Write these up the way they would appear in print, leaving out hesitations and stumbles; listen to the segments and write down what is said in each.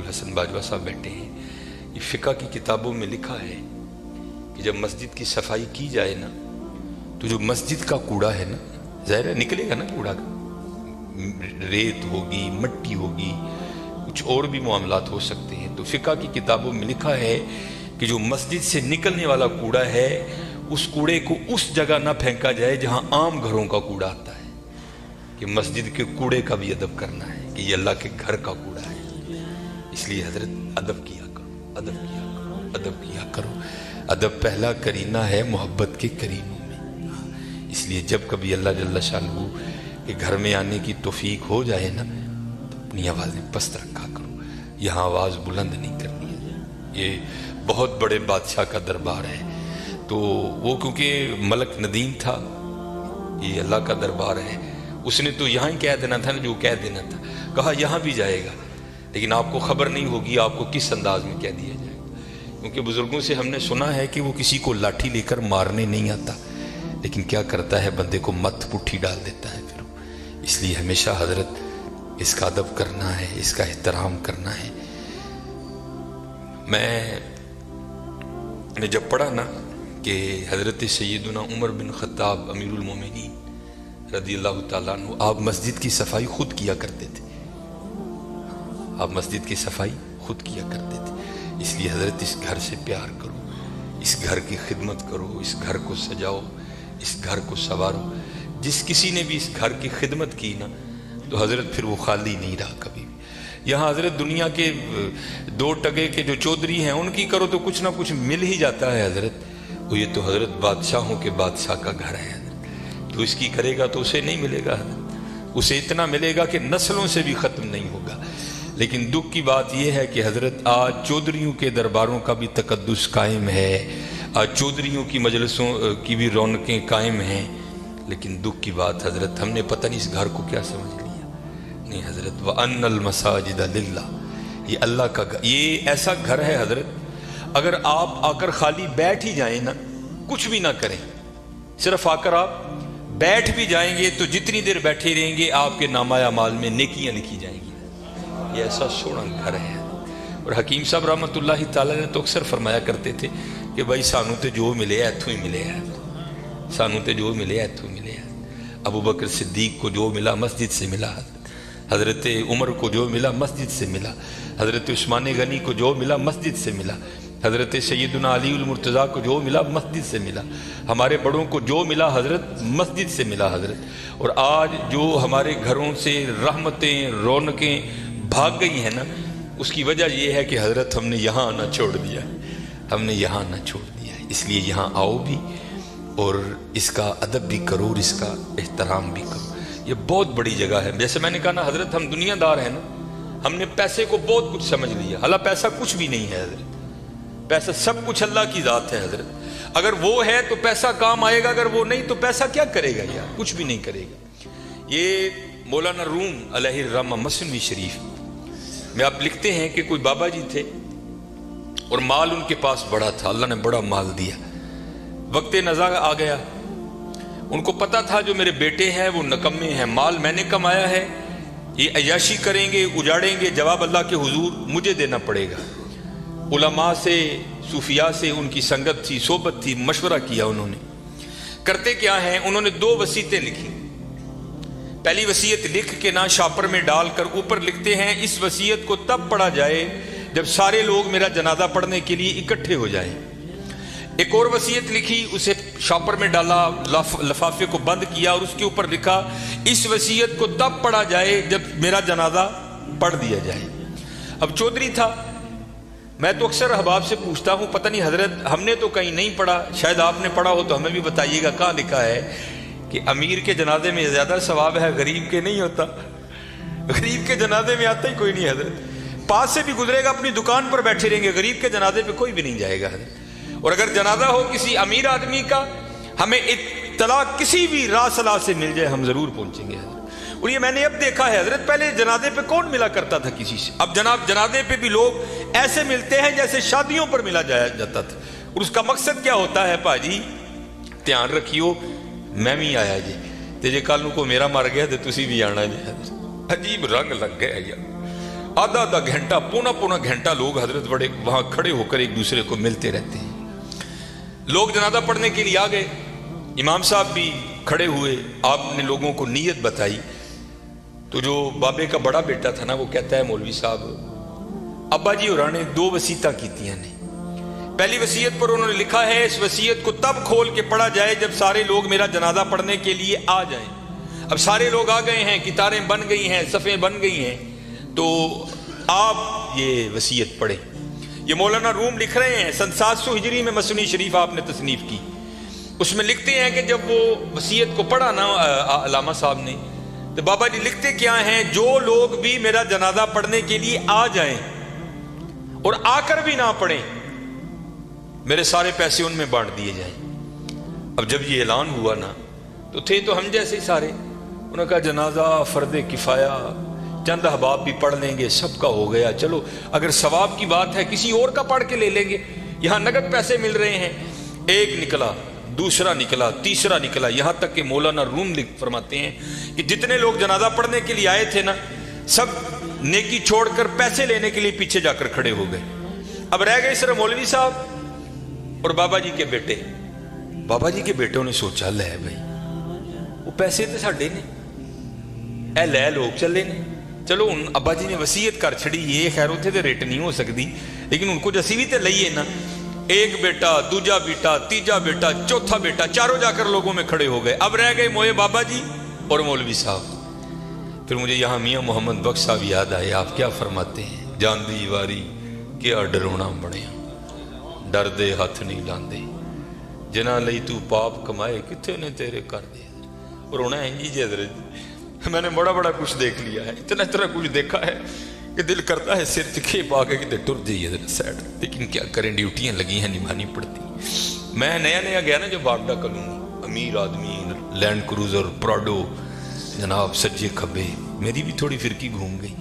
हसन बाजवा साहब बैठे हैं, ये फ़िक़्ह की किताबों में लिखा है कि जब मस्जिद की सफाई की जाए ना, तो जो मस्जिद का कूड़ा है ना, ज़ाहिर है निकलेगा ना कूड़ा का, रेत होगी, मट्टी होगी, कुछ और भी मामलात हो सकते हैं। तो फ़िक़्ह की किताबों में लिखा है कि जो मस्जिद से निकलने वाला कूड़ा है, उस कूड़े को उस जगह ना फेंका जाए जहाँ आम घरों का कूड़ा आता है, कि मस्जिद के कूड़े का भी अदब करना है कि ये अल्लाह के घर का कूड़ा है। इसलिए हजरत अदब किया करो, अदब किया करो, अदब किया करो। अदब पहला करीना है मोहब्बत के करीनों में। इसलिए जब कभी अल्लाह जल्ल शानहू के घर में आने की तौफीक हो जाए ना, तो अपनी आवाज़ें पस्त रखा करो, यहाँ आवाज़ बुलंद नहीं करनी है। ये बहुत बड़े बादशाह का दरबार है, तो वो क्योंकि मलक नदीम था, ये अल्लाह का दरबार है, उसने तो यहाँ ही कह देना था ना जो कह देना था, कहा यहाँ भी जाएगा, लेकिन आपको खबर नहीं होगी आपको किस अंदाज में कह दिया जाएगा। क्योंकि बुजुर्गों से हमने सुना है कि वो किसी को लाठी लेकर मारने नहीं आता, लेकिन क्या करता है, बंदे को मत पुट्ठी डाल देता है फिर। इसलिए हमेशा हजरत इसका अदब करना है, इसका एहतराम करना है। मैंने जब पढ़ा ना कि हजरत सैयदना उमर बिन खत्ताब अमीरुल मोमिनीन रज़ियल्लाहु ताला अन्हु आप मस्जिद की सफाई खुद किया करते थे, आप मस्जिद की सफाई खुद किया करते थे। इसलिए हजरत इस घर से प्यार करो, इस घर की खिदमत करो, इस घर को सजाओ, इस घर को संवारो। जिस किसी ने भी इस घर की खिदमत की ना, तो हजरत फिर वो खाली नहीं रहा कभी भी। यहाँ हजरत दुनिया के दो टगे के जो चौधरी हैं उनकी करो तो कुछ ना कुछ मिल ही जाता है हजरत। तो ये तो हजरत बादशाहों के बादशाह का घर है हजरत, तो इसकी करेगा तो उसे नहीं मिलेगा हजरत, उसे इतना मिलेगा कि नस्लों से भी ख़त्म नहीं होगा। लेकिन दुख की बात यह है कि हजरत आज चौधरियों के दरबारों का भी तकद्दुस कायम है, आज चौधरियों की मजलिसों की भी रौनकें कायम हैं। लेकिन दुख की बात हजरत, हमने पता नहीं इस घर को क्या समझ लिया। नहीं हजरत, व अन्नल मसाजिद लिल्लाह, ये अल्लाह का घर, ये ऐसा घर है हजरत, अगर आप आकर खाली बैठ ही जाएं ना, कुछ भी ना करें, सिर्फ आकर आप बैठ भी जाएंगे तो जितनी देर बैठे रहेंगे आपके नामा अमाल में नेकियां लिखी जाएंगी। ये ऐसा सोना घर है। और हकीम साहब रहमतुल्लाहि ताला ने तो अक्सर फरमाया करते थे कि भाई सानू तो जो मिले इत्थों ही मिले है, सानू तो जो मिले इत्थों मिले है। अबू बकर सिद्दीक को जो मिला मस्जिद से मिला, हजरत उमर को जो मिला मस्जिद से मिला, हजरत उस्मान गनी को जो मिला मस्जिद से मिला, हजरत सैयदना अली उल मुर्तज़ा को जो मिला मस्जिद से मिला, हमारे बड़ों को जो मिला हजरत मस्जिद से मिला हजरत। और आज जो हमारे घरों से रहमतें रौनकें भाग गई हैं ना, उसकी वजह यह है कि हजरत हमने यहाँ आना छोड़ दिया है, हमने यहाँ आना छोड़ दिया है। इसलिए यहाँ आओ भी और इसका अदब भी करो और इसका एहतराम भी करो। ये बहुत बड़ी जगह है। जैसे मैंने कहा ना हजरत, हम दुनियादार हैं ना, हमने पैसे को बहुत कुछ समझ लिया, हालांकि पैसा कुछ भी नहीं है हजरत, पैसा सब कुछ अल्लाह की ज़ात है हजरत। अगर वो है तो पैसा काम आएगा, अगर वो नहीं तो पैसा क्या करेगा यार, कुछ भी नहीं करेगा। ये मौलाना रूम अलैहिर्रहमा मसनवी शरीफ में आप लिखते हैं कि कोई बाबा जी थे और माल उनके पास बड़ा था, अल्लाह ने बड़ा माल दिया। वक्त नज़ा आ गया, उनको पता था जो मेरे बेटे हैं वो नकम्मे हैं, माल मैंने कमाया है, ये अय्याशी करेंगे उजाड़ेंगे, जवाब अल्लाह के हुजूर मुझे देना पड़ेगा। उलमा से सूफिया से उनकी संगत थी, सोबत थी, मशवरा किया उन्होंने। करते क्या है, उन्होंने 2 वसीयतें लिखी। पहली वसीयत लिख के ना शापर में डालकर ऊपर लिखते हैं, इस वसीयत को तब पढ़ा जाए जब सारे लोग मेरा जनाजा पढ़ने के लिए इकट्ठे हो जाएं। एक और वसीयत लिखी, उसे शापर में डाला, लफाफे को बंद किया और उसके ऊपर लिखा, इस वसीयत को तब पढ़ा जाए जब मेरा जनाजा पढ़ दिया जाए। अब चौधरी था, मैं तो अक्सर अहबाब से पूछता हूँ, पता नहीं हजरत हमने तो कहीं नहीं पढ़ा, शायद आपने पढ़ा हो तो हमें भी बताइएगा, कहाँ लिखा है कि अमीर के जनाजे में ज़्यादा सवाब है, गरीब के नहीं होता। गरीब के जनाजे में आता ही कोई नहीं हजरत, पास से भी गुजरेगा अपनी दुकान पर बैठे रहेंगे, गरीब के जनाजे पे कोई भी नहीं जाएगा हजरत। और अगर जनाजा हो किसी अमीर आदमी का, हमें इत्तला किसी भी रासला से मिल जाए, हम जरूर पहुंचेंगे हजरत। और ये मैंने अब देखा है हजरत, पहले जनाजे पे कौन मिला करता था किसी से, अब जनाब जनाजे पे भी लोग ऐसे मिलते हैं जैसे शादियों पर मिला जाता था। और उसका मकसद क्या होता है, भाजी ध्यान रखियो, मैं भी आया जी, ते जे कल को मेरा मर गया तो तुसी भी आना जी। अजीब रंग लग गया यार। आधा आधा घंटा पौना पौना घंटा लोग हजरत बड़े वहां खड़े होकर एक दूसरे को मिलते रहते हैं। लोग जनाजा पढ़ने के लिए आ गए, इमाम साहब भी खड़े हुए, आपने लोगों को नीयत बताई। तो जो बाबे का बड़ा बेटा था ना, वो कहता है मौलवी साहब अब्बा जी होरां ने 2 वसीयतां कीतियां ने। पहली वसीयत पर उन्होंने लिखा है इस वसीयत को तब खोल के पढ़ा जाए जब सारे लोग मेरा जनाजा पढ़ने के लिए आ जाएं। अब सारे लोग आ गए हैं, कितारें बन गई हैं, सफ़ें बन गई हैं, तो आप ये वसीयत पढ़ें। ये मौलाना रूम लिख रहे हैं, सन 700 हिजरी में मसनी शरीफ आपने तसनीफ की। उसमें लिखते हैं कि जब वो वसीयत को पढ़ा ना अलामा साहब ने, तो बाबा जी लिखते क्या हैं, जो लोग भी मेरा जनाजा पढ़ने के लिए आ जाएं और आकर भी ना पढ़ें, मेरे सारे पैसे उनमें बांट दिए जाएं। अब जब ये ऐलान हुआ ना, तो थे तो हम जैसे ही सारे, उन्होंने कहा जनाजा फर्द किफाया, चंद अहबाब भी पढ़ लेंगे, सबका हो गया। चलो अगर सवाब की बात है किसी और का पढ़ के ले लेंगे, यहाँ नगद पैसे मिल रहे हैं। एक निकला, दूसरा निकला, तीसरा निकला, यहाँ तक कि मौलाना रूम फरमाते हैं कि जितने लोग जनाजा पढ़ने के लिए आए थे ना, सब नेकी छोड़कर पैसे लेने के लिए पीछे जाकर खड़े हो गए। अब रह गए सिर्फ मौलवी साहब और बाबा जी के बेटे। बाबा जी के बेटों ने सोचा ले भाई वो पैसे तो साडे ने, ए लै लोग चले ने, चलो हूँ अब्बा जी ने वसीयत कर छड़ी, ये खैर उत्थे तो रेट नहीं हो सकती, लेकिन उनको असी भी तो लईए ना। एक बेटा, दूजा बेटा, तीजा बेटा, चौथा बेटा, चारों जाकर लोगों में खड़े हो गए। अब रह गए मोए बाबा जी और मौलवी साहब। फिर मुझे यहाँ मियाँ मोहम्मद बख्श साहब याद आए। आप क्या फरमाते हैं, जानदी वारी क्या डरोना बनिया, डर दे हथ नहीं लांदे, जिन्हां लई तू पाप कमाए किथे ने तेरे कर दे। और रोना है जी हजरत, मैंने बड़ा बड़ा कुछ देख लिया है, इतना इतना कुछ देखा है कि दिल करता है सिर चिखे पा के कि टुर जाइए सैड, लेकिन क्या करें, ड्यूटियां लगी हैं, निभानी पड़ती। मैं नया नया गया ना, जो बागडा कलूंगी, अमीर आदमी, लैंड क्रूजर, प्राडो जनाब, सज्जे खब्बे, मेरी भी थोड़ी फिरकी घूम गई,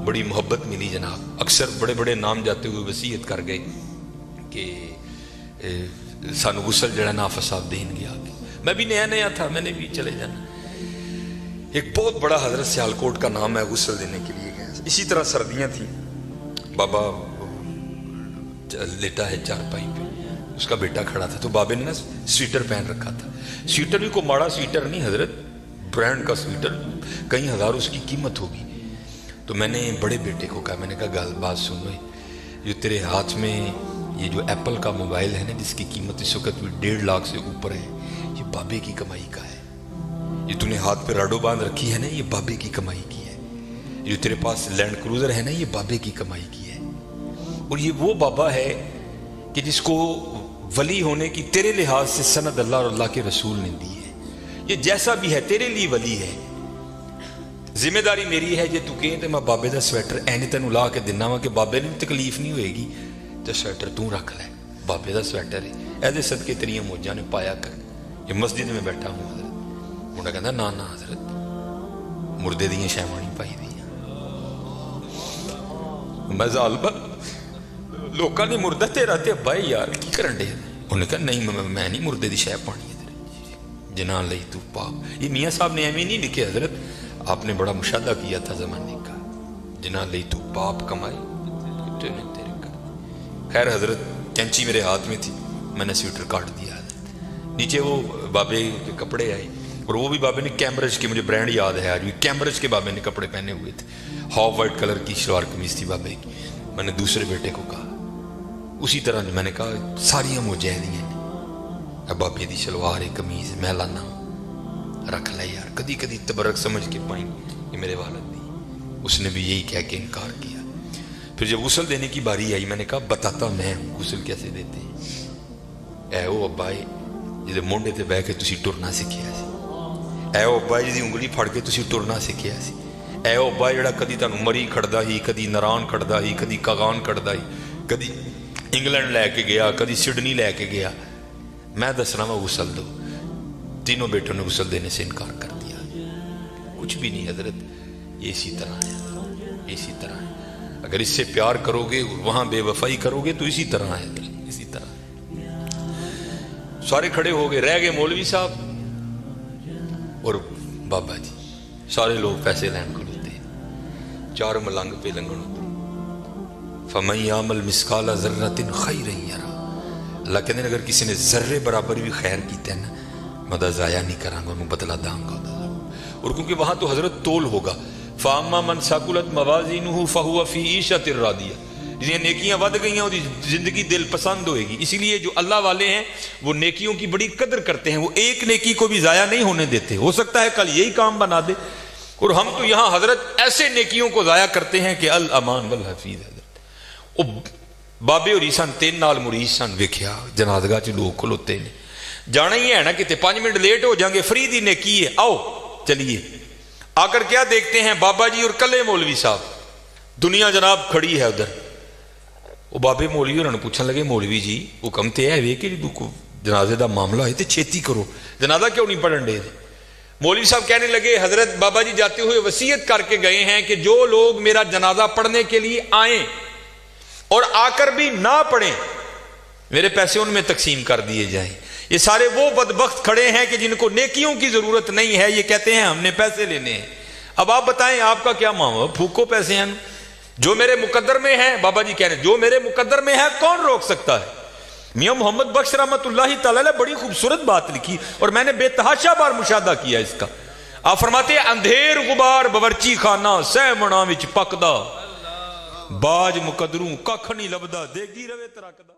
बड़ी मोहब्बत मिली जनाब। अक्सर बड़े बड़े नाम जाते हुए वसीयत कर गए कि सानू गुसल जड़ा नाफस साहब देन गया। मैं भी नया नया था, मैंने भी चले जाना। एक बहुत बड़ा हजरत सियालकोट का नाम है, गुसल देने के लिए गया। इसी तरह सर्दियां थी, बाबा लेटा है चारपाई पे, उसका बेटा खड़ा था, तो बाबे ने ना स्वेटर पहन रखा था। स्वेटर भी को माड़ा स्वेटर नहीं हजरत, ब्रांड का स्वेटर, कई हजार उसकी कीमत होगी। तो मैंने बड़े बेटे को कहा, मैंने कहा गल बात सुन लो, जो तेरे हाथ में ये जो एप्पल का मोबाइल है ना, जिसकी कीमत इस वक्त भी 1.5 लाख से ऊपर है, ये बाबे की कमाई का है। ये तूने हाथ पे राडो बांध रखी है ना, ये बाबे की कमाई की है। जो तेरे पास लैंड क्रूजर है ना, ये बाबे की कमाई की है। और ये वो बाबा है कि जिसको वली होने की तेरे लिहाज से सनद अल्लाह और अल्लाह के रसूल ने दी है। ये जैसा भी है तेरे लिए वली है। जिम्मेदारी मेरी है, जे तू कहें तो मैं बाबे का स्वेटर एने तेन ला के दिना वा कि बाबे ने भी तकलीफ नहीं होएगी, तो स्वेटर तू रख ले, बाबे का स्वेटर है, ऐसे सदके तेरिया मौजा ने पाया कर। ये मस्जिद में बैठा हूँ हजरत, मुंडा कहता ना ना हजरत मुर्दे दियां शैवां नहीं पाई दी, मैं ज़ालिमा लोगों ने मुर्दा तेरा ते अब्बा यार की करन दे। उन्हें कहा नहीं मैं नहीं मुर्दे की शै पानी है, जिन्हां लई तू पाप। ये मियाँ साहब ने एवं नहीं लिखे हजरत, आपने बड़ा मुशादा किया था जमाने का, जिन्हां लई तू पाप कमाए तेरे कर। खैर हजरत कैंची मेरे हाथ में थी, मैंने स्वेटर काट दिया। नीचे वो बाबे के कपड़े आए, और वो भी बाबे ने कैम्ब्रिज के, मुझे ब्रांड याद है आज भी, कैम्ब्रिज के बाबे ने कपड़े पहने हुए थे, हॉफ वाइट कलर की शलवार कमीज थी बाबे की। मैंने दूसरे बेटे को कहा, उसी तरह मैंने कहा सारियां मुजाहिदियां ने, बाबे की शलवार है कमीज मैं लाना रख ले यार, कदी कदी तबरक समझ के पाई कि मेरे वालिद दी। उसने भी यही कह के इनकार किया। फिर जब गुसल देने की बारी आई, मैंने कहा बताता मैं हूँ गुसल कैसे देते हैं। ऐ वो अब्बा जिहदे मोंढे ते बह के तुसीं टुरना सिक्खिया सी, ऐ वो अब्बा जिहदी उंगली फड़ के तुसीं टुरना सिक्खिया सी, ऐ वो अब्बा जिहड़ा कदी तुहानूं मरी खड़दा ही, कदी नरान खड़दा ही, कदी कागान खड़दा ही, कदी इंग्लैंड लैके गया, कदी सिडनी लैके गया। मैं दसना वा गुसल दो, तीनों बेटों ने गुसल देने से इनकार कर दिया। कुछ भी नहीं हजरत, ये इसी तरह है, इसी तरह है। अगर इससे प्यार करोगे, वहां बेवफाई करोगे तो इसी तरह है, इसी तरह। सारे खड़े हो गए, रह गए मौलवी साहब और बाबा जी, सारे लोग पैसे लैन खड़ोते। چار ملنگ پہ لنگن ہوتے فَمَن يَعْمَلْ مِثْقَالَ ذَرَّةٍ خَيْرًا يَرَهُ اللہ کہتے ہیں اگر کسی نے ذرے برابر بھی خیر کیتا ہے نا میں ضائع نہیں کراں گا میں بدلہ داں گا. اور کیونکہ وہاں تو حضرت تول ہوگا فَأَمَّا مَنْ ثَقُلَتْ مَوَازِينُهُ فَهُوَ فِي عِيشَةٍ رَاضِيَةٍ جنہیں نیکیاں ود گئی ہیں اور زندگی دل پسند ہوئے گی. اسی لیے جو اللہ والے ہیں وہ نیکیوں کی بڑی قدر کرتے ہیں, وہ ایک نیکی کو بھی ضائع نہیں ہونے دیتے. ہو سکتا ہے کل یہی کام بنا دے, اور ہم تو یہاں حضرت ایسے نیکیوں کو ضائع کرتے ہیں کہ الامان والحفیظ. حضرت بابے اور عیسان تین نال مرید سن ویکھیا جنازگاہ چ لوگ کھلوتے نے جانا ہی ہے نا کتے 5 منٹ لیٹ ہو جائیں گے فری دی نیکی ہے آؤ چلیے. آ کر کیا دیکھتے ہیں بابا جی اور کلے مولوی صاحب, دنیا جناب کھڑی ہے ادھر. وہ بابے مولوی انہوں نے پوچھنے لگے مولوی جی حکم تے ہے وے کہ جنازے دا معاملہ ہے تے چھیتی کرو, جنازہ کیوں نہیں پڑھن دے. مولوی صاحب کہنے لگے حضرت بابا جی جاتے ہوئے وصیت کر کے گئے ہیں کہ جو لوگ میرا جنازہ پڑھنے کے لیے آئیں اور آ کر بھی نہ پڑھیں میرے پیسے ان میں تقسیم کر دیے جائیں. یہ سارے وہ بدبخت کھڑے ہیں کہ جن کو نیکیوں کی ضرورت نہیں ہے, یہ کہتے ہیں ہم نے پیسے لینے ہیں. اب آپ بتائیں آپ کا کیا معاملہ, پھوکو پیسے ہیں جو میرے مقدر میں ہے. بابا جی کہہ رہے ہیں جو میرے مقدر میں ہے کون روک سکتا ہے. میاں محمد بخش رحمت اللہ تعالی نے بڑی خوبصورت بات لکھی اور میں نے بے تحاشا بار مشاہدہ کیا اس کا. آپ فرماتے ہیں اندھیر غبار باورچی خانہ سہ منا وچ پکدا باج مقدروں ککھ نہیں لبدا دیگی روے ترکدا.